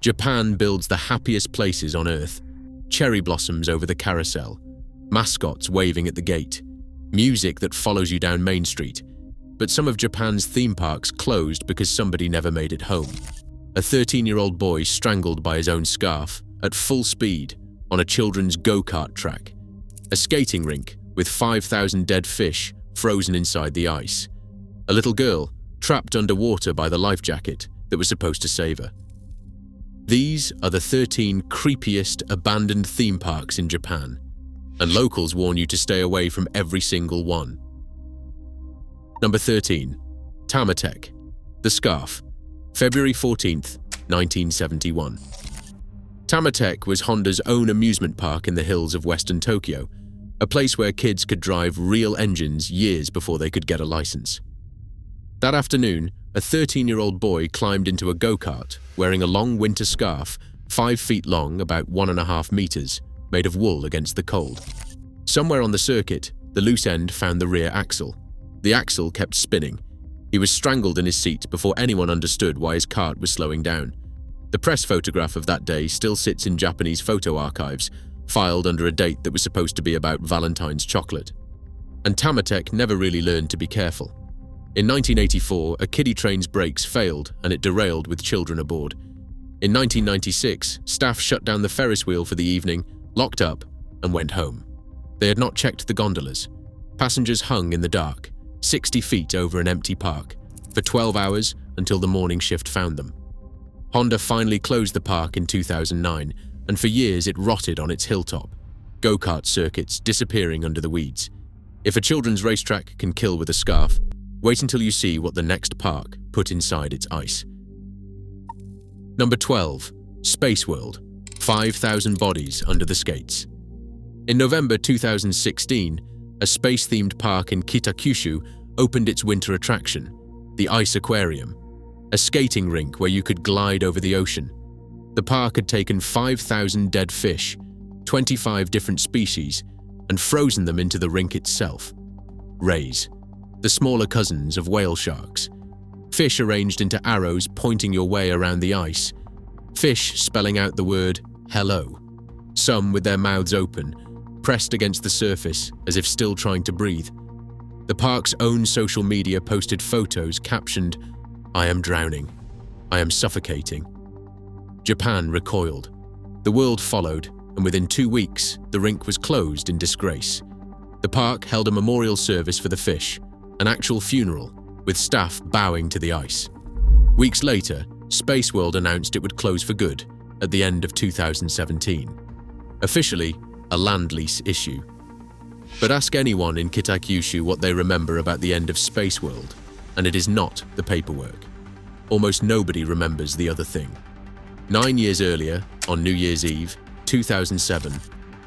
Japan builds the happiest places on earth. Cherry blossoms over the carousel, mascots waving at the gate, music that follows you down Main Street. But some of Japan's theme parks closed because somebody never made it home. A 13-year-old boy strangled by his own scarf at full speed on a children's go-kart track. A skating rink with 5,000 dead fish frozen inside the ice. A little girl trapped underwater by the life jacket that was supposed to save her. These are the 13 creepiest abandoned theme parks in Japan, and locals warn you to stay away from every single one. Number 13. Tamatek, the Scarf, February 14th, 1971. Tamatek was Honda's own amusement park in the hills of western Tokyo, a place where kids could drive real engines years before they could get a license. That afternoon, a 13-year-old boy climbed into a go-kart wearing a long winter scarf, 5 feet long, about 1.5 meters, made of wool against the cold. Somewhere on the circuit, the loose end found the rear axle. The axle kept spinning. He was strangled in his seat before anyone understood why his cart was slowing down. The press photograph of that day still sits in Japanese photo archives, filed under a date that was supposed to be about Valentine's chocolate. And Tamatek never really learned to be careful. In 1984, a kiddie train's brakes failed and it derailed with children aboard. In 1996, staff shut down the Ferris wheel for the evening, locked up, and went home. They had not checked the gondolas. Passengers hung in the dark, 60 feet over an empty park, for 12 hours until the morning shift found them. Honda finally closed the park in 2009, and for years it rotted on its hilltop, go-kart circuits disappearing under the weeds. If a children's racetrack can kill with a scarf, wait until you see what the next park put inside its ice. Number 12. Space World, 5,000 bodies under the skates. In November 2016, a space-themed park in Kitakyushu opened its winter attraction, the Ice Aquarium, a skating rink where you could glide over the ocean. The park had taken 5,000 dead fish, 25 different species, and frozen them into the rink itself. Rays, the smaller cousins of whale sharks. Fish arranged into arrows pointing your way around the ice. Fish spelling out the word hello. Some with their mouths open, pressed against the surface as if still trying to breathe. The park's own social media posted photos captioned, "I am drowning. I am suffocating." Japan recoiled. The world followed, and within 2 weeks, the rink was closed in disgrace. The park held a memorial service for the fish, an actual funeral, with staff bowing to the ice. Weeks later, Space World announced it would close for good at the end of 2017. Officially, a land lease issue. But ask anyone in Kitakyushu what they remember about the end of Space World, and it is not the paperwork. Almost nobody remembers the other thing. 9 years earlier, on New Year's Eve, 2007,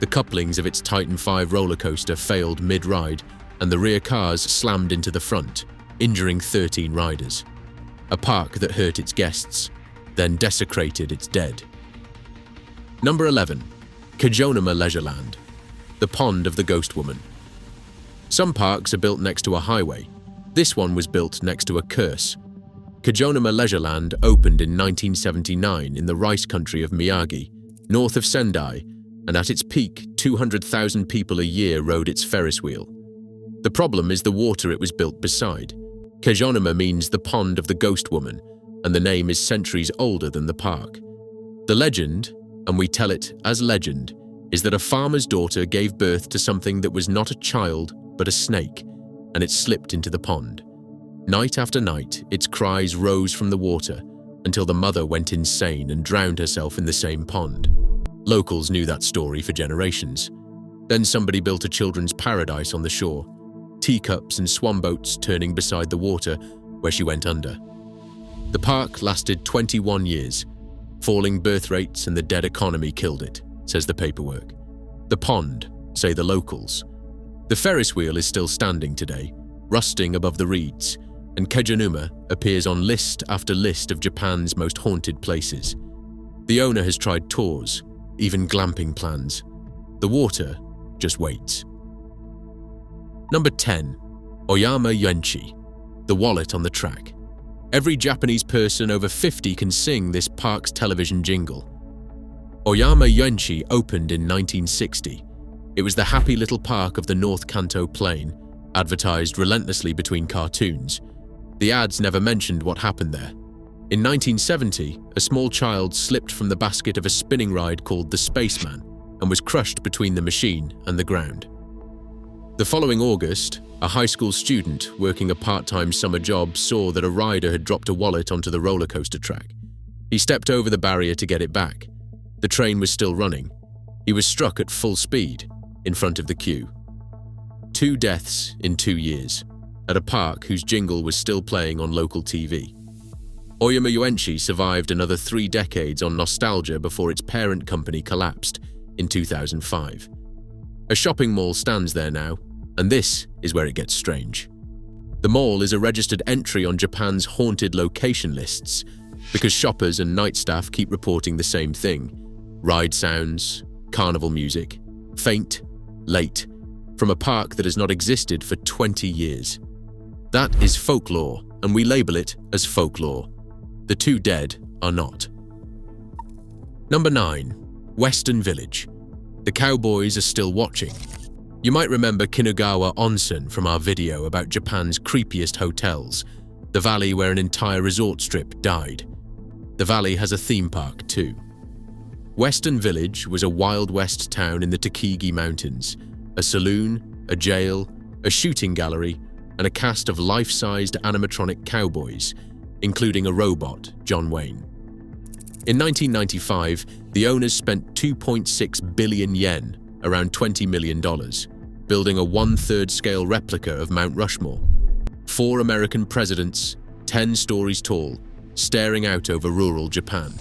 the couplings of its Titan V roller coaster failed mid-ride, and the rear cars slammed into the front, injuring 13 riders. A park that hurt its guests, then desecrated its dead. Number 11. Kajonuma Leisureland, the Pond of the Ghost Woman. Some parks are built next to a highway. This one was built next to a curse. Kajonuma Leisureland opened in 1979 in the rice country of Miyagi, north of Sendai, and at its peak, 200,000 people a year rode its Ferris wheel. The problem is the water it was built beside. Kajonuma means the Pond of the Ghost Woman, and the name is centuries older than the park. The legend, and we tell it as legend, is that a farmer's daughter gave birth to something that was not a child but a snake, and it slipped into the pond. Night after night, its cries rose from the water until the mother went insane and drowned herself in the same pond. Locals knew that story for generations. Then somebody built a children's paradise on the shore, teacups and swan boats turning beside the water where she went under. The park lasted 21 years. Falling birth rates and the dead economy killed it, says the paperwork. The pond, say the locals. The Ferris wheel is still standing today, rusting above the reeds, and Kajonuma appears on list after list of Japan's most haunted places. The owner has tried tours, even glamping plans. The water just waits. Number 10. Oyama Yenchi, the wallet on the track. Every Japanese person over 50 can sing this park's television jingle. Oyama Yuenchi opened in 1960. It was the happy little park of the North Kanto Plain, advertised relentlessly between cartoons. The ads never mentioned what happened there. In 1970, a small child slipped from the basket of a spinning ride called the Spaceman and was crushed between the machine and the ground. The following August, a high school student working a part-time summer job saw that a rider had dropped a wallet onto the roller coaster track. He stepped over the barrier to get it back. The train was still running. He was struck at full speed in front of the queue. 2 deaths in 2 years, at a park whose jingle was still playing on local TV. Oyama Yuenchi survived another 3 decades on nostalgia before its parent company collapsed in 2005. A shopping mall stands there now, and this is where it gets strange. The mall is a registered entry on Japan's haunted location lists because shoppers and night staff keep reporting the same thing. Ride sounds, carnival music, faint, late, from a park that has not existed for 20 years. That is folklore, and we label it as folklore. The 2 dead are not. Number 9. Western Village. The cowboys are still watching. You might remember Kinugawa Onsen from our video about Japan's creepiest hotels, the valley where an entire resort strip died. The valley has a theme park too. Western Village was a Wild West town in the Takigi Mountains, a saloon, a jail, a shooting gallery, and a cast of life-sized animatronic cowboys, including a robot, John Wayne. In 1995, the owners spent 2.6 billion yen, around $20 million, building a 1/3 scale replica of Mount Rushmore. 4 American presidents, 10 stories tall, staring out over rural Japan.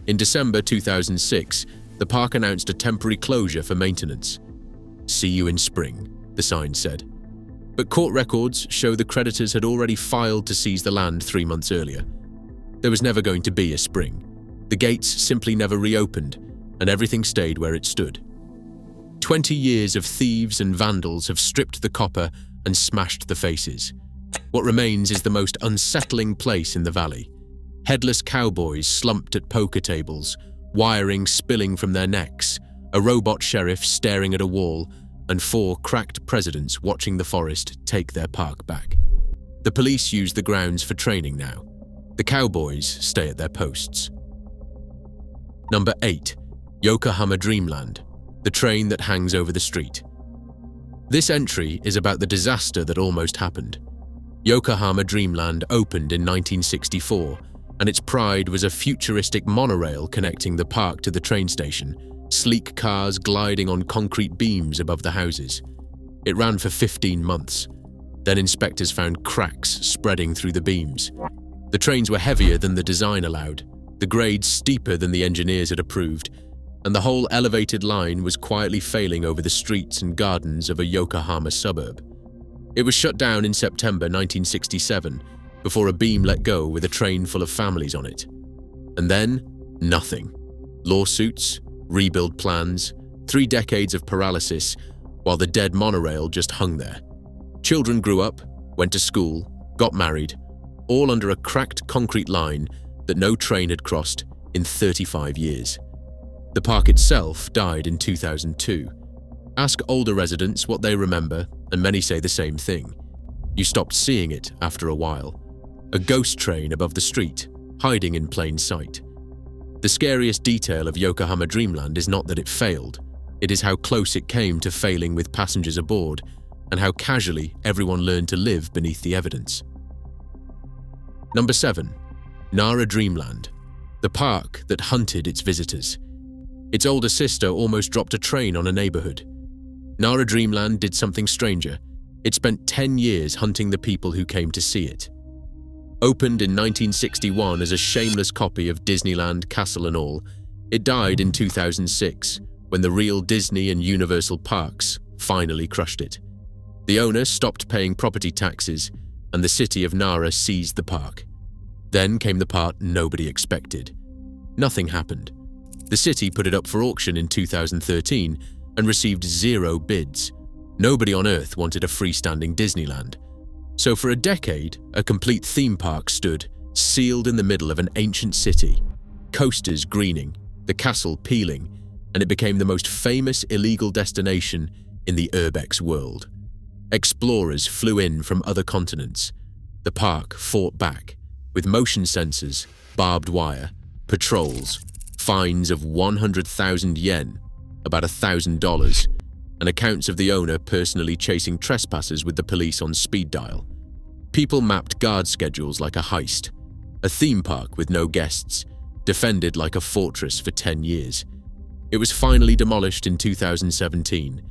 In December 2006, the park announced a temporary closure for maintenance. "See you in spring," the sign said. But court records show the creditors had already filed to seize the land 3 months earlier. There was never going to be a spring. The gates simply never reopened, and everything stayed where it stood. 20 years of thieves and vandals have stripped the copper and smashed the faces. What remains is the most unsettling place in the valley. Headless cowboys slumped at poker tables, wiring spilling from their necks, a robot sheriff staring at a wall, and 4 cracked presidents watching the forest take their park back. The police use the grounds for training now. The cowboys stay at their posts. Number 8. Yokohama Dreamland, the train that hangs over the street. This entry is about the disaster that almost happened. Yokohama Dreamland opened in 1964, and its pride was a futuristic monorail connecting the park to the train station, sleek cars gliding on concrete beams above the houses. It ran for 15 months. Then inspectors found cracks spreading through the beams. The trains were heavier than the design allowed, the grades steeper than the engineers had approved, and the whole elevated line was quietly failing over the streets and gardens of a Yokohama suburb. It was shut down in September 1967, before a beam let go with a train full of families on it. And then, nothing. Lawsuits, rebuild plans, 3 decades of paralysis, while the dead monorail just hung there. Children grew up, went to school, got married, all under a cracked concrete line that no train had crossed in 35 years. The park itself died in 2002. Ask older residents what they remember, and many say the same thing. You stopped seeing it after a while. A ghost train above the street, hiding in plain sight. The scariest detail of Yokohama Dreamland is not that it failed. It is how close it came to failing with passengers aboard, and how casually everyone learned to live beneath the evidence. Number 7. Nara Dreamland, the park that hunted its visitors. Its older sister almost dropped a train on a neighborhood. Nara Dreamland did something stranger. It spent 10 years hunting the people who came to see it. Opened in 1961 as a shameless copy of Disneyland Castle and All, it died in 2006 when the real Disney and Universal parks finally crushed it. The owner stopped paying property taxes, and the city of Nara seized the park. Then came the part nobody expected. Nothing happened. The city put it up for auction in 2013 and received 0 bids. Nobody on Earth wanted a freestanding Disneyland. So for a decade, a complete theme park stood sealed in the middle of an ancient city, coasters greening, the castle peeling, and it became the most famous illegal destination in the urbex world. Explorers flew in from other continents. The park fought back, with motion sensors, barbed wire, patrols, fines of 100,000 yen, about $1,000, and accounts of the owner personally chasing trespassers with the police on speed dial. People mapped guard schedules like a heist, a theme park with no guests, defended like a fortress for 10 years. It was finally demolished in 2017.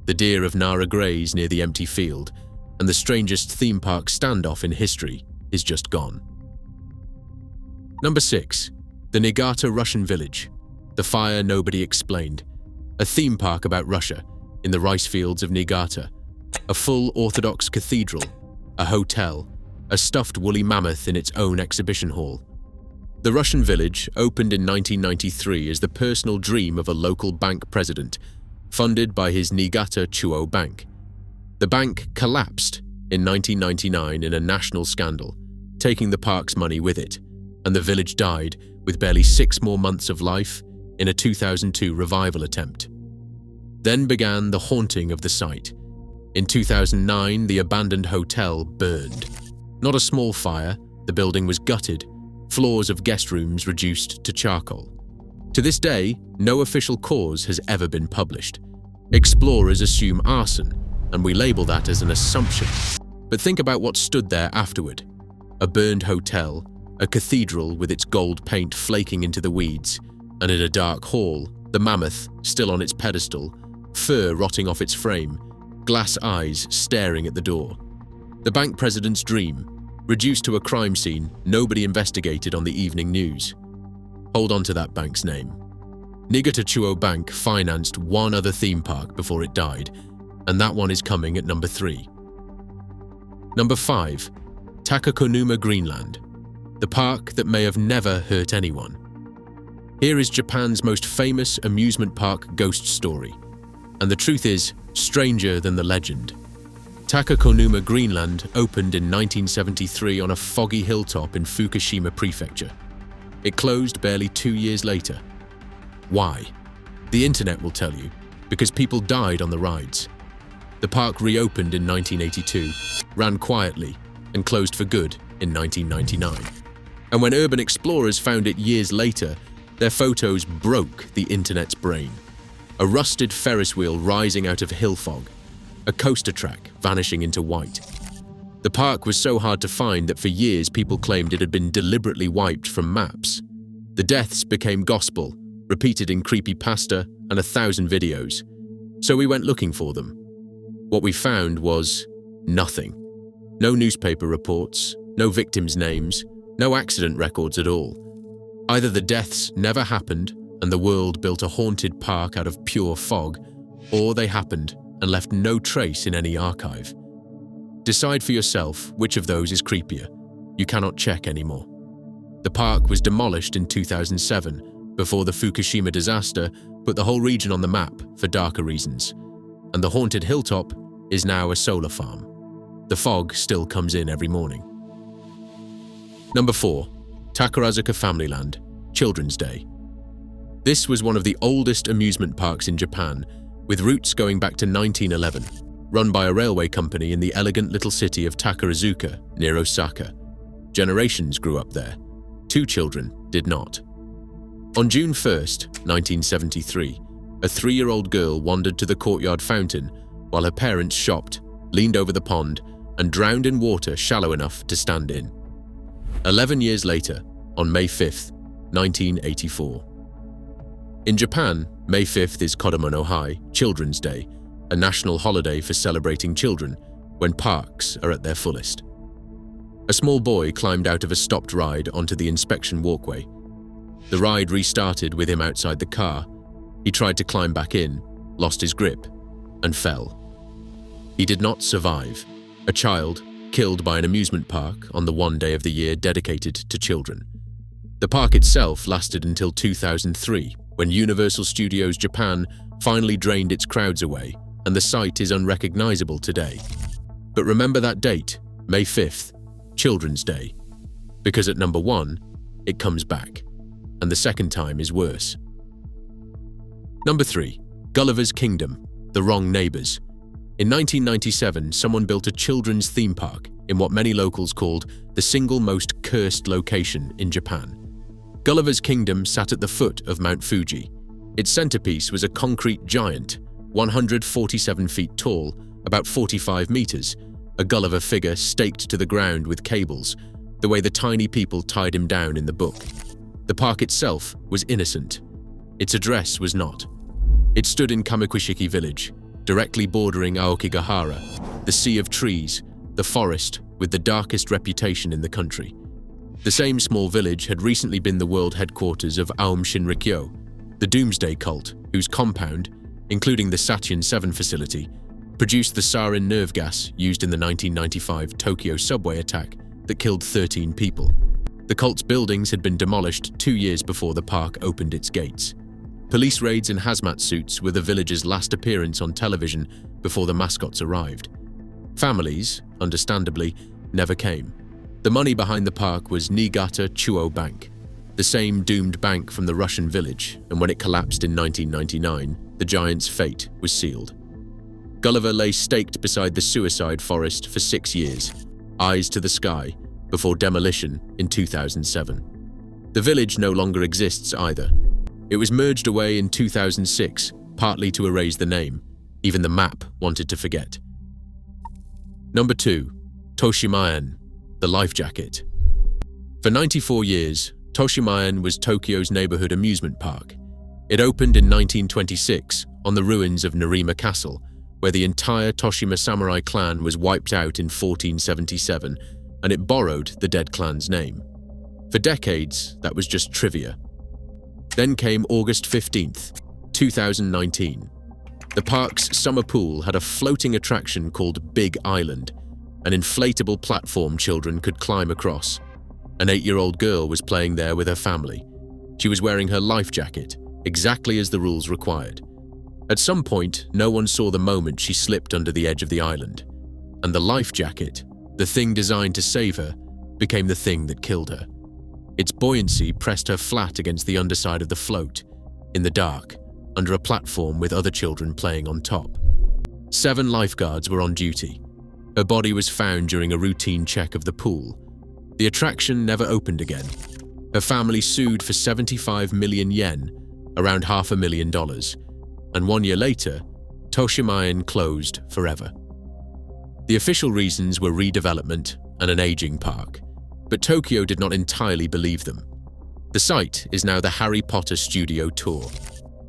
The deer of Nara graze near the empty field, and the strangest theme park standoff in history is just gone. Number 6. The Niigata Russian Village. The fire nobody explained. A theme park about Russia, in the rice fields of Niigata. A full Orthodox cathedral, a hotel, a stuffed woolly mammoth in its own exhibition hall. The Russian village opened in 1993 as the personal dream of a local bank president, funded by his Niigata Chuo Bank. The bank collapsed in 1999 in a national scandal, taking the park's money with it, and the village died with barely 6 more months of life in a 2002 revival attempt. Then began the haunting of the site. In 2009, the abandoned hotel burned. Not a small fire, the building was gutted, floors of guest rooms reduced to charcoal. To this day, no official cause has ever been published. Explorers assume arson, and we label that as an assumption. But think about what stood there afterward. A burned hotel, a cathedral with its gold paint flaking into the weeds, and in a dark hall, the mammoth still on its pedestal, fur rotting off its frame, glass eyes staring at the door. The bank president's dream, reduced to a crime scene nobody investigated on the evening news. Hold on to that bank's name. Niigata Chuo Bank financed one other theme park before it died, and that one is coming at number 3. Number 5. Takakonuma Greenland, the park that may have never hurt anyone. Here is Japan's most famous amusement park ghost story, and the truth is stranger than the legend. Takakonuma Greenland opened in 1973 on a foggy hilltop in Fukushima Prefecture. It closed barely 2 years later. Why? The internet will tell you, because people died on the rides. The park reopened in 1982, ran quietly, and closed for good in 1999. And when urban explorers found it years later, their photos broke the internet's brain. A rusted Ferris wheel rising out of hill fog, a coaster track vanishing into white. The park was so hard to find that for years people claimed it had been deliberately wiped from maps. The deaths became gospel, repeated in creepypasta and 1,000 videos. So we went looking for them. What we found was nothing. No newspaper reports, no victims' names, no accident records at all. Either the deaths never happened and the world built a haunted park out of pure fog, or they happened and left no trace in any archive. Decide for yourself which of those is creepier. You cannot check anymore. The park was demolished in 2007 before the Fukushima disaster put the whole region on the map for darker reasons, and the haunted hilltop is now a solar farm. The fog still comes in every morning. Number 4. Takarazuka Familyland, Children's Day. This was one of the oldest amusement parks in Japan, with roots going back to 1911, run by a railway company in the elegant little city of Takarazuka near Osaka. Generations grew up there. 2 children did not. On June 1st, 1973, a 3-year-old girl wandered to the courtyard fountain while her parents shopped, leaned over the pond, and drowned in water shallow enough to stand in. 11 years later, on May 5th, 1984. In Japan, May 5th is Kodomo no Hai, Children's Day, a national holiday for celebrating children when parks are at their fullest. A small boy climbed out of a stopped ride onto the inspection walkway. The ride restarted with him outside the car. He tried to climb back in, lost his grip, and fell. He did not survive. A child killed by an amusement park on the one day of the year dedicated to children. The park itself lasted until 2003, when Universal Studios Japan finally drained its crowds away, and the site is unrecognizable today. But remember that date, May 5th, Children's Day. Because at number 1, it comes back, and the second time is worse. Number 3. Gulliver's Kingdom, The Wrong Neighbors. In 1997, someone built a children's theme park in what many locals called the single most cursed location in Japan. Gulliver's Kingdom sat at the foot of Mount Fuji. Its centerpiece was a concrete giant, 147 feet tall, about 45 meters, a Gulliver figure staked to the ground with cables, the way the tiny people tied him down in the book. The park itself was innocent. Its address was not. It stood in Kamikushiki village, directly bordering Aokigahara, the sea of trees, the forest with the darkest reputation in the country. The same small village had recently been the world headquarters of Aum Shinrikyo, the doomsday cult whose compound, including the Satyan 7 facility, produced the sarin nerve gas used in the 1995 Tokyo subway attack that killed 13 people. The cult's buildings had been demolished 2 years before the park opened its gates. Police raids in hazmat suits were the village's last appearance on television before the mascots arrived. Families, understandably, never came. The money behind the park was Niigata Chuo Bank, the same doomed bank from the Russian village, and when it collapsed in 1999, the giant's fate was sealed. Gulliver lay staked beside the suicide forest for 6 years, eyes to the sky, before demolition in 2007. The village no longer exists either. It was merged away in 2006, partly to erase the name. Even the map wanted to forget. Number 2. Toshimaen, the life jacket. For 94 years, Toshimaen was Tokyo's neighborhood amusement park. It opened in 1926 on the ruins of Nerima Castle, where the entire Toshima samurai clan was wiped out in 1477, and it borrowed the dead clan's name. For decades, that was just trivia. Then came August 15th, 2019. The park's summer pool had a floating attraction called Big Island, an inflatable platform children could climb across. An 8-year-old girl was playing there with her family. She was wearing her life jacket, exactly as the rules required. At some point, no one saw the moment she slipped under the edge of the island, and the life jacket, the thing designed to save her, became the thing that killed her. Its buoyancy pressed her flat against the underside of the float, in the dark, under a platform with other children playing on top. 7 lifeguards were on duty. Her body was found during a routine check of the pool. The attraction never opened again. Her family sued for 75 million yen, around $500,000, and 1 year later, Toshimaen closed forever. The official reasons were redevelopment and an aging park, but Tokyo did not entirely believe them. The site is now the Harry Potter Studio Tour.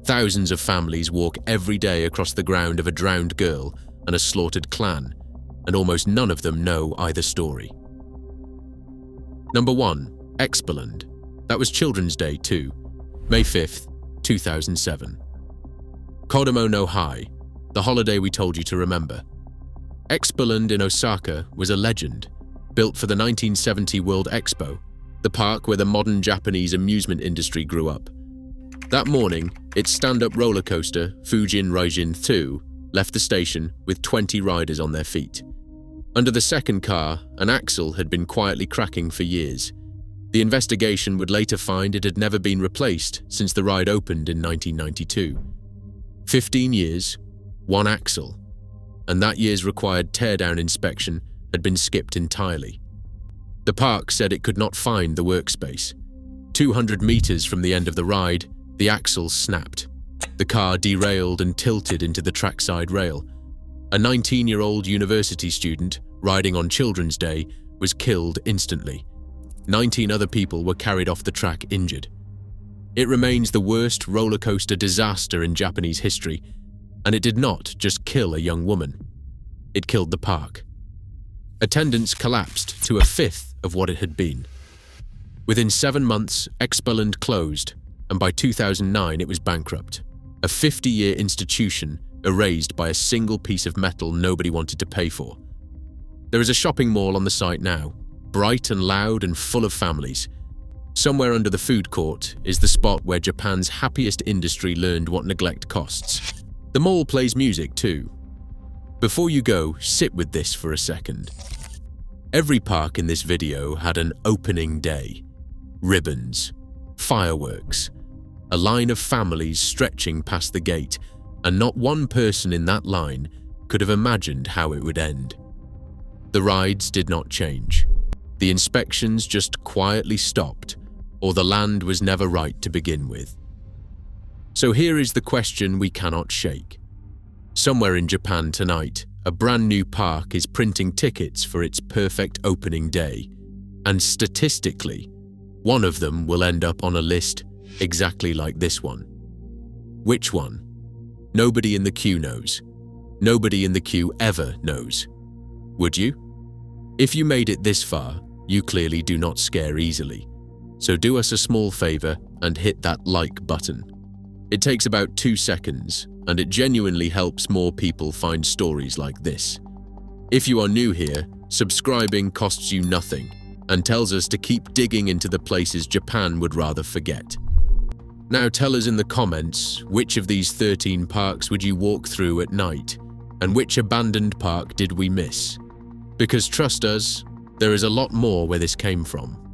Thousands of families walk every day across the ground of a drowned girl and a slaughtered clan, and almost none of them know either story. Number 1. Expoland. That was Children's Day too, May 5th, 2007. Kodomo no Hai, the holiday we told you to remember. Expoland in Osaka was a legend, built for the 1970 World Expo, the park where the modern Japanese amusement industry grew up. That morning, its stand-up roller coaster, Fujin Raijin 2, left the station with 20 riders on their feet. Under the second car, an axle had been quietly cracking for years. The investigation would later find it had never been replaced since the ride opened in 1992. 15 years, 1 axle, and that year's required teardown inspection had been skipped entirely. The park said it could not find the workspace. 200 meters from the end of the ride, the axle snapped. The car derailed and tilted into the trackside rail. A 19-year-old university student riding on Children's Day was killed instantly. 19 other people were carried off the track injured. It remains the worst roller coaster disaster in Japanese history, and it did not just kill a young woman. It killed the park. Attendance collapsed to a fifth of what it had been. Within 7 months, Expoland closed, and by 2009 it was bankrupt. A 50-year institution erased by a single piece of metal nobody wanted to pay for. There is a shopping mall on the site now, bright and loud and full of families. Somewhere under the food court is the spot where Japan's happiest industry learned what neglect costs. The mall plays music too. Before you go, sit with this for a second. Every park in this video had an opening day. Ribbons, fireworks, a line of families stretching past the gate, and not one person in that line could have imagined how it would end. The rides did not change. The inspections just quietly stopped, or the land was never right to begin with. So here is the question we cannot shake. Somewhere in Japan tonight, a brand new park is printing tickets for its perfect opening day, and statistically, one of them will end up on a list exactly like this one. Which one? Nobody in the queue knows. Nobody in the queue ever knows. Would you? If you made it this far, you clearly do not scare easily. So do us a small favor and hit that like button. It takes about 2 seconds, and it genuinely helps more people find stories like this. If you are new here, subscribing costs you nothing and tells us to keep digging into the places Japan would rather forget. Now tell us in the comments which of these 13 parks would you walk through at night, and which abandoned park did we miss? Because trust us, there is a lot more where this came from.